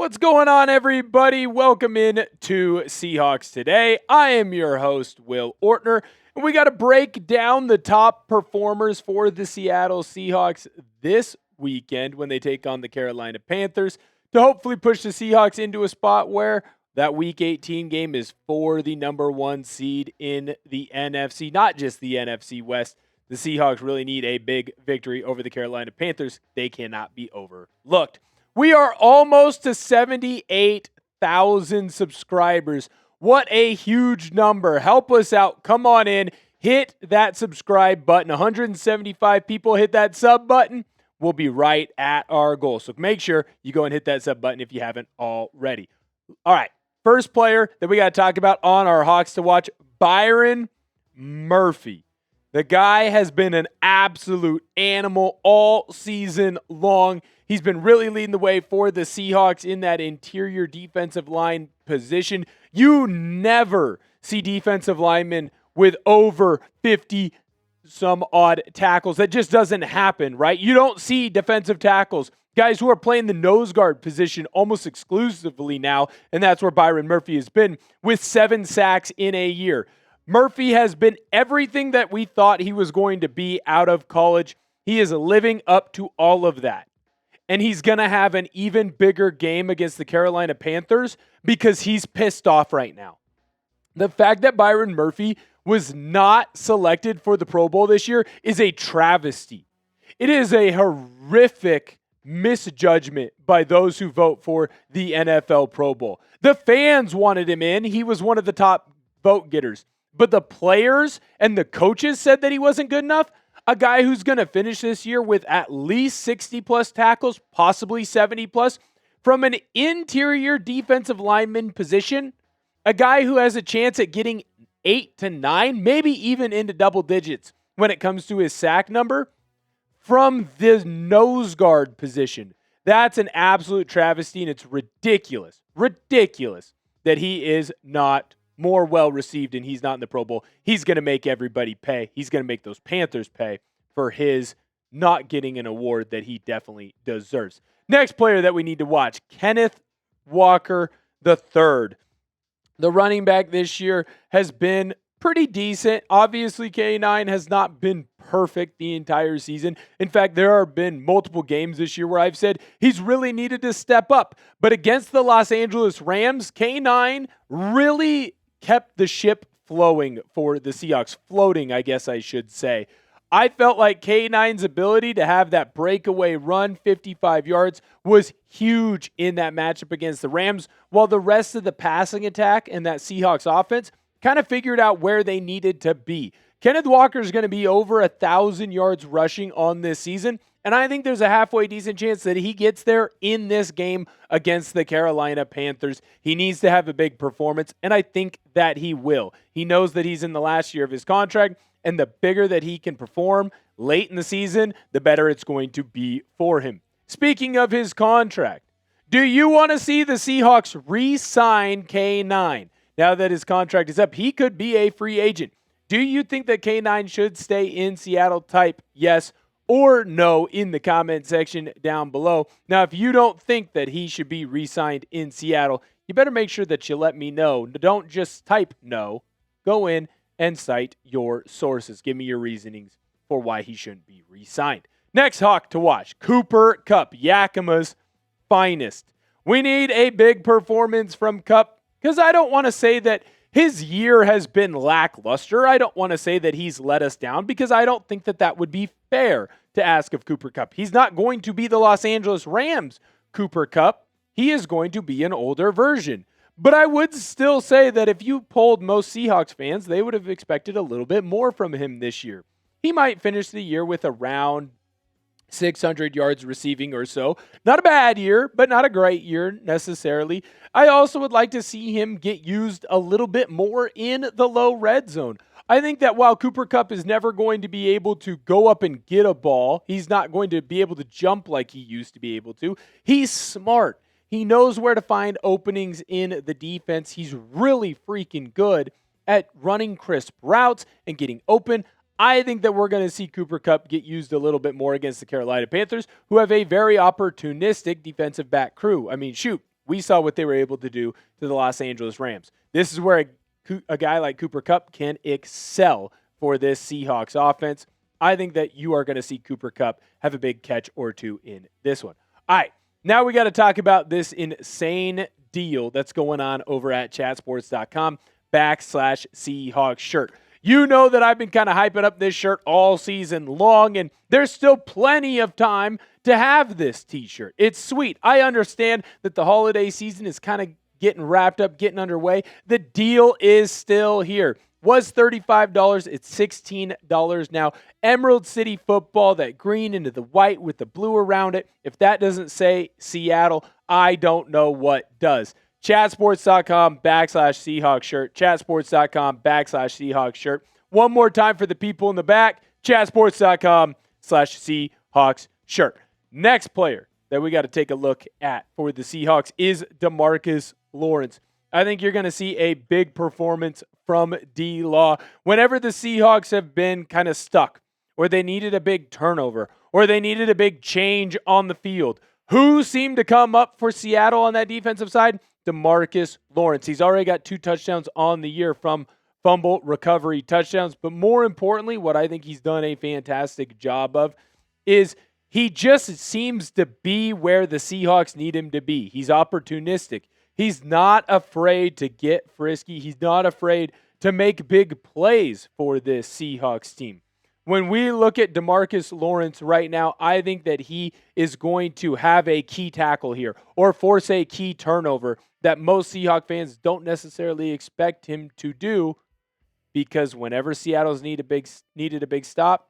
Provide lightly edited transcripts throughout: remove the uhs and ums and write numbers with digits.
What's going on, everybody? Welcome in to Seahawks Today. I am your host, Will Ortner, and we got to break down the top performers for the Seattle Seahawks this weekend when they take on the Carolina Panthers to hopefully push the Seahawks into a spot where that Week 18 game is for the number one seed in the NFC, not just the NFC West. The Seahawks really need a big victory over the Carolina Panthers. They cannot be overlooked. We are almost to 78,000 subscribers. What a huge number. Help us out. Come on in. Hit that subscribe button. 175 people hit that sub button. We'll be right at our goal. So make sure you go and hit that sub button if you haven't already. All right. First player that we got to talk about on our Hawks to watch, Byron Murphy. The guy has been an absolute animal all season long. He's been really leading the way for the Seahawks in that interior defensive line position. You never see defensive linemen with over 50 some odd tackles. That just doesn't happen, right? You don't see defensive tackles, guys who are playing the nose guard position almost exclusively now, and that's where Byron Murphy has been with 7 sacks in a year. Murphy has been everything that we thought he was going to be out of college. He is living up to all of that. And he's going to have an even bigger game against the Carolina Panthers because he's pissed off right now. The fact that Byron Murphy was not selected for the Pro Bowl this year is a travesty. It is a horrific misjudgment by those who vote for the NFL Pro Bowl. The fans wanted him in. He was one of the top vote getters. But the players and the coaches said that he wasn't good enough. A guy who's going to finish this year with at least 60-plus tackles, possibly 70-plus, from an interior defensive lineman position, a guy who has a chance at getting 8 to 9, maybe even into double digits when it comes to his sack number, from the nose guard position. That's an absolute travesty, and it's ridiculous that he is not more well-received and he's not in the Pro Bowl. He's going to make everybody pay. He's going to make those Panthers pay for his not getting an award that he definitely deserves. Next player that we need to watch, Kenneth Walker III. The running back this year has been pretty decent. Obviously, K9 has not been perfect the entire season. In fact, there have been multiple games this year where I've said he's really needed to step up. But against the Los Angeles Rams, K9 really kept the ship flowing for the Seahawks. Floating, I guess I should say. I felt like K9's ability to have that breakaway run, 55 yards, was huge in that matchup against the Rams, while the rest of the passing attack and that Seahawks offense kind of figured out where they needed to be. Kenneth Walker is going to be over 1,000 yards rushing on this season, and I think there's a halfway decent chance that he gets there in this game against the Carolina Panthers. He needs to have a big performance, and I think that he will. He knows that he's in the last year of his contract, and the bigger that he can perform late in the season, the better it's going to be for him. Speaking of his contract, do you want to see the Seahawks re-sign K9? Now that his contract is up, he could be a free agent. Do you think that K9 should stay in Seattle? Type yes or no in the comment section down below. Now, if you don't think that he should be re-signed in Seattle, you better make sure that you let me know. Don't just type no. Go in and cite your sources. Give me your reasonings for why he shouldn't be re-signed. Next Hawk to watch, Cooper Kupp, Yakima's finest. We need a big performance from Kupp because I don't want to say that his year has been lackluster. I don't want to say that he's let us down because I don't think that that would be fair to ask of Cooper Kupp. He's not going to be the Los Angeles Rams Cooper Kupp. He is going to be an older version. But I would still say that if you polled most Seahawks fans, they would have expected a little bit more from him this year. He might finish the year with around 600 yards receiving or so. Not a bad year, but not a great year necessarily. I also would like to see him get used a little bit more in the low red zone. I think that while Cooper Kupp is never going to be able to go up and get a ball, he's not going to be able to jump like he used to be able to. He's smart. He knows where to find openings in the defense. He's really freaking good at running crisp routes and getting open. I think that we're going to see Cooper Kupp get used a little bit more against the Carolina Panthers, who have a very opportunistic defensive back crew. I mean, shoot, We saw what they were able to do to the Los Angeles Rams. This is where a guy like Cooper Kupp can excel for this Seahawks offense. I think that you are going to see Cooper Kupp have a big catch or two in this one. All right, now we got to talk about this insane deal that's going on over at chatsports.com/Seahawks shirt. You know that I've been kind of hyping up this shirt all season long, and there's still plenty of time to have this t-shirt. It's sweet. I understand that the holiday season is kind of getting wrapped up, getting underway. The deal is still here. Was $35. It's $16 now. Emerald City football, that green into the white with the blue around it. If that doesn't say Seattle, I don't know what does. Chatsports.com/Seahawks shirt. Chatsports.com/Seahawks shirt. One more time for the people in the back. Chatsports.com/Seahawks shirt. Next player that we got to take a look at for the Seahawks is DeMarcus Lawrence. I think you're going to see a big performance from D-Law. Whenever the Seahawks have been kind of stuck, or they needed a big turnover, or they needed a big change on the field, who seemed to come up for Seattle on that defensive side? DeMarcus Lawrence. He's already got 2 touchdowns on the year from fumble recovery touchdowns. But more importantly, what I think he's done a fantastic job of is he just seems to be where the Seahawks need him to be. He's opportunistic. He's not afraid to get frisky. He's not afraid to make big plays for this Seahawks team. When we look at DeMarcus Lawrence right now, I think that he is going to have a key tackle here or force a key turnover that most Seahawks fans don't necessarily expect him to do, because whenever Seattle's needed a big stop,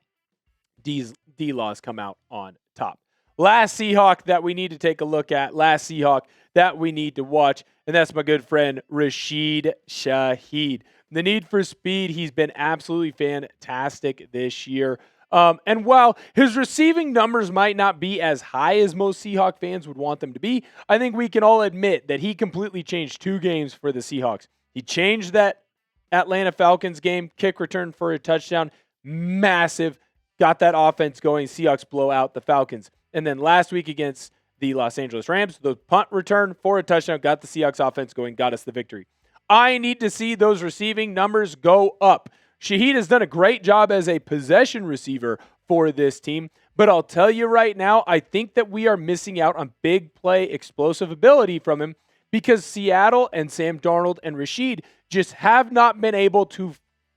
D-Laws come out on top. Last Seahawk that we need to take a look at, last Seahawk that we need to watch, and that's my good friend Rashid Shaheed. The need for speed, he's been absolutely fantastic this year. And while his receiving numbers might not be as high as most Seahawks fans would want them to be, I think we can all admit that he completely changed 2 games for the Seahawks. He changed that Atlanta Falcons game, kick return for a touchdown, massive, got that offense going. Seahawks blow out the Falcons. And then last week against the Los Angeles Rams, the punt return for a touchdown, got the Seahawks offense going, got us the victory. I need to see those receiving numbers go up. Shaheed has done a great job as a possession receiver for this team, but I'll tell you right now, I think that we are missing out on big play explosive ability from him because Seattle and Sam Darnold and Rashid just have not been able to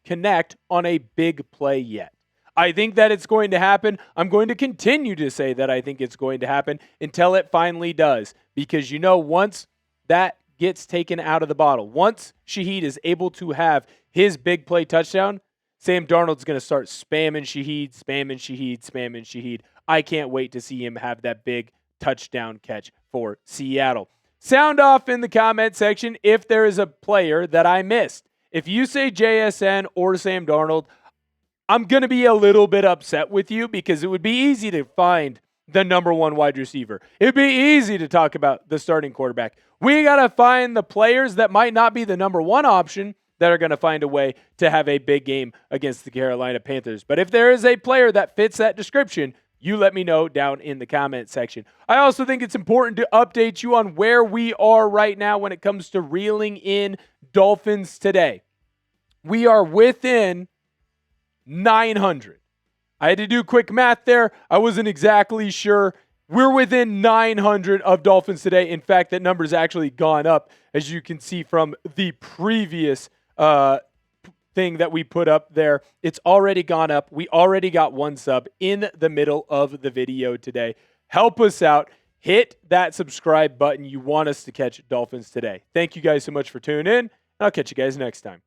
connect on a big play yet. I think that it's going to happen. I'm going to continue to say that I think it's going to happen until it finally does, because once that gets taken out of the bottle, once Shaheed is able to have his big play touchdown, Sam Darnold's going to start spamming Shaheed. I can't wait to see him have that big touchdown catch for Seattle. Sound off in the comment section if there is a player that I missed. If you say JSN or Sam Darnold, I'm going to be a little bit upset with you, because it would be easy to find the number 1 wide receiver. It'd be easy to talk about the starting quarterback. We got to find the players that might not be the number 1 option that are going to find a way to have a big game against the Carolina Panthers. But if there is a player that fits that description, you let me know down in the comment section. I also think it's important to update you on where we are right now when it comes to reeling in Dolphins today. We are within 900. I had to do quick math there. I wasn't exactly sure. We're within 900 of Dolphins today. In fact, that number's actually gone up, as you can see from the previous thing that we put up there. It's already gone up. We already got 1 sub in the middle of the video today. Help us out. Hit that subscribe button. You want us to catch Dolphins today. Thank you guys so much for tuning in, and I'll catch you guys next time.